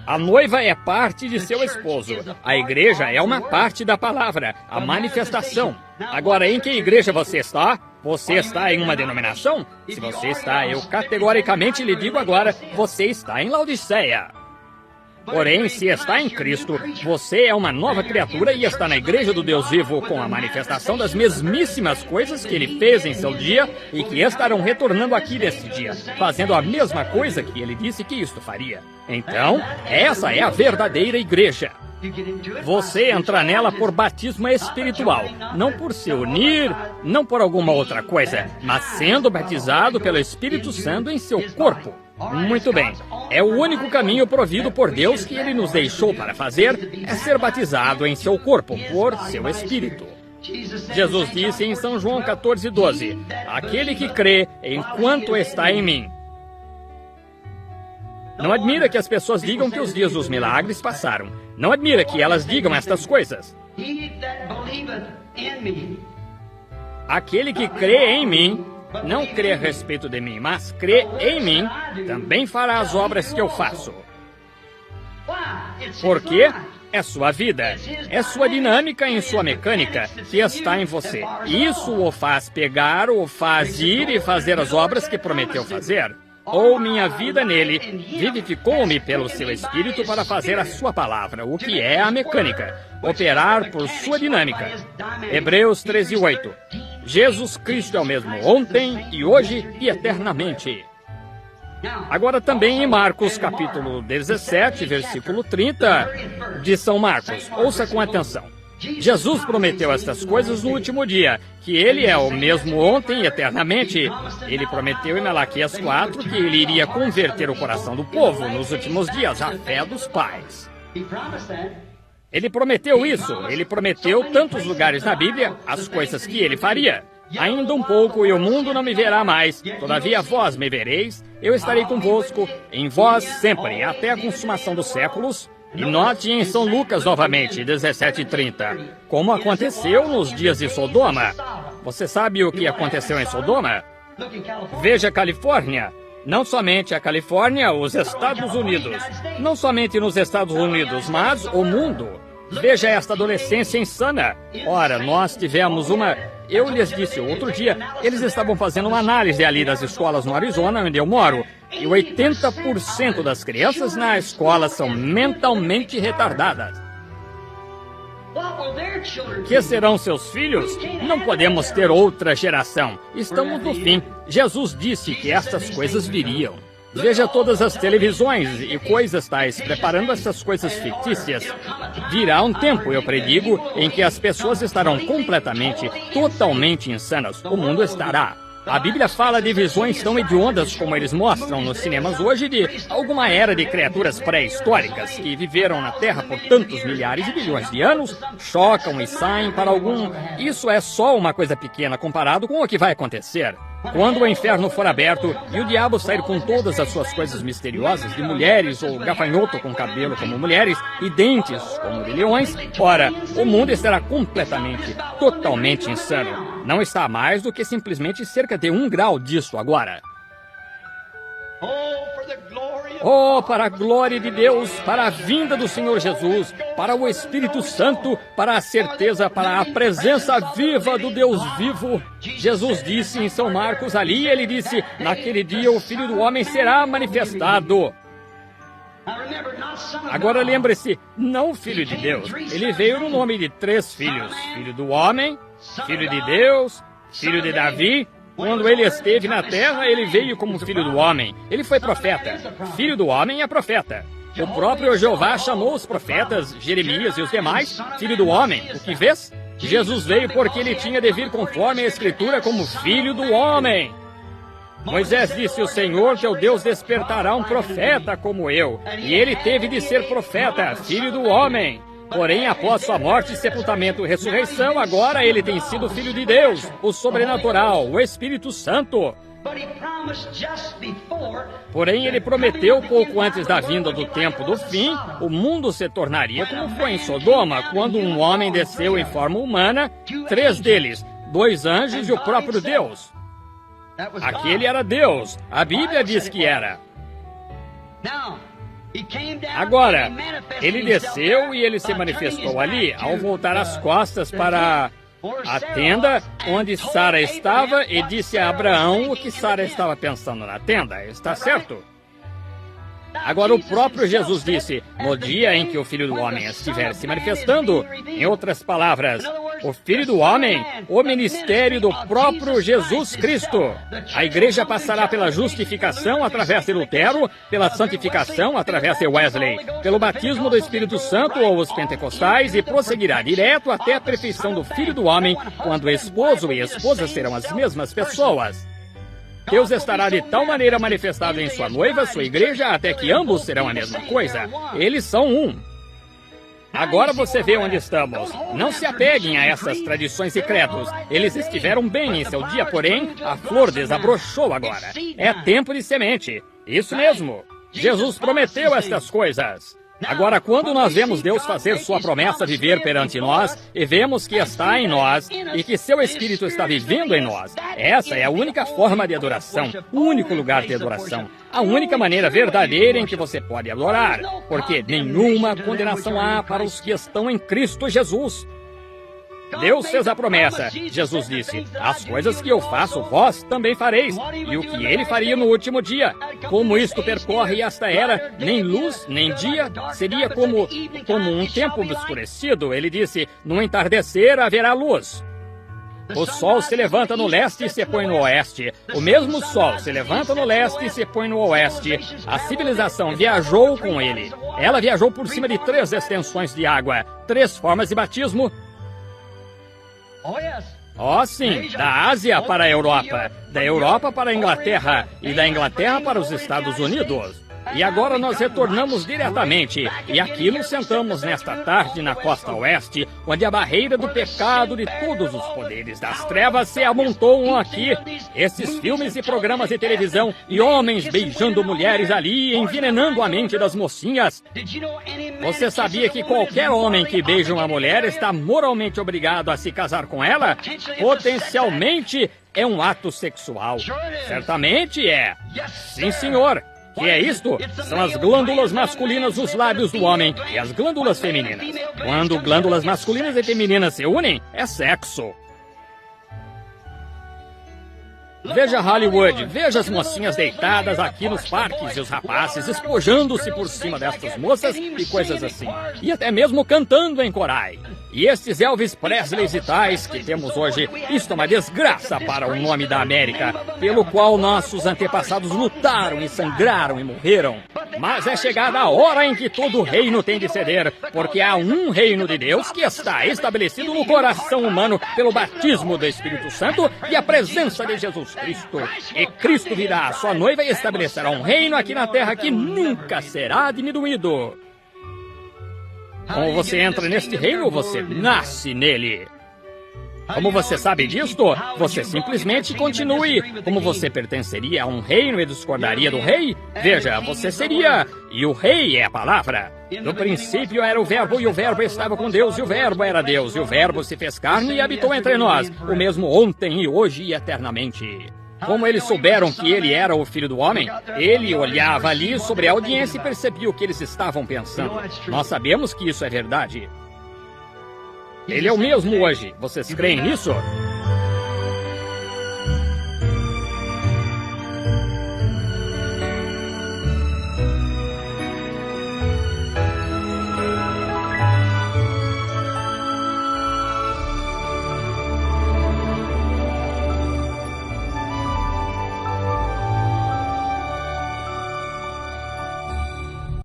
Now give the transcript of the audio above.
A noiva é parte de seu esposo. A igreja é uma parte da palavra, a manifestação. Agora, em que igreja você está? Você está em uma denominação? Se você está, eu categoricamente lhe digo agora, você está em Laodiceia. Porém, se está em Cristo, você é uma nova criatura e está na igreja do Deus vivo com a manifestação das mesmíssimas coisas que ele fez em seu dia e que estarão retornando aqui neste dia, fazendo a mesma coisa que ele disse que isto faria. Então, essa é a verdadeira igreja. Você entra nela por batismo espiritual, não por se unir, não por alguma outra coisa, mas sendo batizado pelo Espírito Santo em seu corpo. Muito bem. É o único caminho provido por Deus que ele nos deixou para fazer, é ser batizado em seu corpo, por seu Espírito. Jesus disse em São João 14:12, aquele que crê enquanto está em mim. Não admira que as pessoas digam que os dias dos milagres passaram. Não admira que elas digam estas coisas. Aquele que crê em mim, não crê a respeito de mim, mas crê em mim, também fará as obras que eu faço. Porque é sua vida, é sua dinâmica em sua mecânica que está em você. Isso o faz pegar, o faz ir e fazer as obras que prometeu fazer. Ou minha vida nele vivificou-me pelo seu Espírito para fazer a sua palavra, o que é a mecânica, operar por sua dinâmica. Hebreus 13:8. Jesus Cristo é o mesmo ontem e hoje e eternamente. Agora também em Marcos capítulo 17, versículo 30 de São Marcos. Ouça com atenção. Jesus prometeu estas coisas no último dia, que ele é o mesmo ontem e eternamente. Ele prometeu em Malaquias 4 que ele iria converter o coração do povo nos últimos dias à fé dos pais. Ele prometeu isso. Ele prometeu tantos lugares na Bíblia, as coisas que ele faria. Ainda um pouco e o mundo não me verá mais, todavia vós me vereis, eu estarei convosco, em vós sempre, até a consumação dos séculos. E note em São Lucas novamente, 17:30, como aconteceu nos dias de Sodoma. Você sabe o que aconteceu em Sodoma? Veja a Califórnia. Não somente a Califórnia, os Estados Unidos. Não somente nos Estados Unidos, mas o mundo. Veja esta adolescência insana. Ora, nós tivemos uma... Eu lhes disse outro dia, eles estavam fazendo uma análise ali das escolas no Arizona, onde eu moro, e 80% das crianças na escola são mentalmente retardadas. Que serão seus filhos? Não podemos ter outra geração. Estamos no fim. Jesus disse que estas coisas viriam. Veja todas as televisões e coisas tais preparando essas coisas fictícias. Virá um tempo, eu predigo, em que as pessoas estarão completamente, totalmente insanas. O mundo estará. A Bíblia fala de visões tão hediondas como eles mostram nos cinemas hoje de alguma era de criaturas pré-históricas que viveram na Terra por tantos milhares de bilhões de anos, chocam e saem para algum... Isso é só uma coisa pequena comparado com o que vai acontecer. Quando o inferno for aberto e o diabo sair com todas as suas coisas misteriosas de mulheres ou gafanhoto com cabelo como mulheres e dentes como de leões, ora, o mundo estará completamente, totalmente insano. Não está mais do que simplesmente cerca de 1 grau disso agora. Oh, para a glória de Deus, para a vinda do Senhor Jesus, para o Espírito Santo, para a certeza, para a presença viva do Deus vivo. Jesus disse em São Marcos ali, ele disse, naquele dia o Filho do Homem será manifestado. Agora lembre-se, não Filho de Deus. Ele veio no nome de 3 filhos. Filho do Homem, Filho de Deus, Filho de Davi. Quando ele esteve na terra, ele veio como filho do homem. Ele foi profeta. Filho do homem é profeta. O próprio Jeová chamou os profetas, Jeremias e os demais, filho do homem. O que vês? Jesus veio porque ele tinha de vir conforme a Escritura como filho do homem. Moisés disse, o Senhor teu Deus despertará um profeta como eu. E ele teve de ser profeta, filho do homem. Porém, após sua morte, sepultamento e ressurreição, agora ele tem sido Filho de Deus, o sobrenatural, o Espírito Santo. Porém, ele prometeu pouco antes da vinda do tempo do fim, o mundo se tornaria como foi em Sodoma, quando um homem desceu em forma humana, 3 deles, 2 anjos e o próprio Deus. Aquele era Deus, a Bíblia diz que era. Agora, ele desceu e ele se manifestou ali ao voltar as costas para a tenda onde Sara estava e disse a Abraão o que Sara estava pensando na tenda. Está certo? Agora, o próprio Jesus disse, no dia em que o Filho do Homem estiver se manifestando, em outras palavras, o Filho do Homem, o ministério do próprio Jesus Cristo. A igreja passará pela justificação através de Lutero, pela santificação através de Wesley, pelo batismo do Espírito Santo ou os pentecostais e prosseguirá direto até a perfeição do Filho do Homem, quando esposo e esposa serão as mesmas pessoas. Deus estará de tal maneira manifestado em sua noiva, sua igreja, até que ambos serão a mesma coisa. Eles são um. Agora você vê onde estamos. Não se apeguem a essas tradições e credos. Eles estiveram bem em seu dia, porém, a flor desabrochou agora. É tempo de semente. Isso mesmo. Jesus prometeu estas coisas. Agora, quando nós vemos Deus fazer sua promessa viver perante nós, e vemos que está em nós, e que seu Espírito está vivendo em nós, essa é a única forma de adoração, o único lugar de adoração, a única maneira verdadeira em que você pode adorar, porque nenhuma condenação há para os que estão em Cristo Jesus. Deus fez a promessa. Jesus disse, as coisas que eu faço, vós também fareis. E o que ele faria no último dia? Como isto percorre esta era, nem luz, nem dia, seria como um tempo obscurecido. Ele disse, no entardecer haverá luz. O sol se levanta no leste e se põe no oeste. O mesmo sol se levanta no leste e se põe no oeste. A civilização viajou com ele. Ela viajou por cima de 3 extensões de água, 3 formas de batismo. Oh, sim, da Ásia para a Europa, da Europa para a Inglaterra e da Inglaterra para os Estados Unidos. E agora nós retornamos diretamente, e aqui nos sentamos nesta tarde na costa oeste, onde a barreira do pecado de todos os poderes das trevas se amontoam aqui. Esses filmes e programas de televisão, e homens beijando mulheres ali, envenenando a mente das mocinhas. Você sabia que qualquer homem que beija uma mulher está moralmente obrigado a se casar com ela? Potencialmente é um ato sexual. Certamente é. Sim, senhor. Que é isto? São as glândulas masculinas dos lábios do homem e as glândulas femininas. Quando glândulas masculinas e femininas se unem, é sexo. Veja Hollywood, veja as mocinhas deitadas aqui nos parques e os rapazes espojando-se por cima destas moças e coisas assim. E até mesmo cantando em corais. E estes Elvis Presleys e tais que temos hoje, isto é uma desgraça para o nome da América, pelo qual nossos antepassados lutaram e sangraram e morreram. Mas é chegada a hora em que todo reino tem de ceder, porque há um reino de Deus que está estabelecido no coração humano pelo batismo do Espírito Santo e a presença de Jesus Cristo. E Cristo virá a sua noiva e estabelecerá um reino aqui na terra que nunca será diminuído. Como você entra neste reino, você nasce nele. Como você sabe disto? Você simplesmente continue. Como você pertenceria a um reino e discordaria do rei? Veja, você seria... E o rei é a palavra. No princípio era o verbo, e o verbo estava com Deus, e o verbo era Deus, e o verbo se fez carne e habitou entre nós, o mesmo ontem e hoje e eternamente. Como eles souberam que ele era o Filho do Homem, ele olhava ali sobre a audiência e percebia o que eles estavam pensando. Nós sabemos que isso é verdade. Ele é o mesmo hoje. Vocês creem nisso?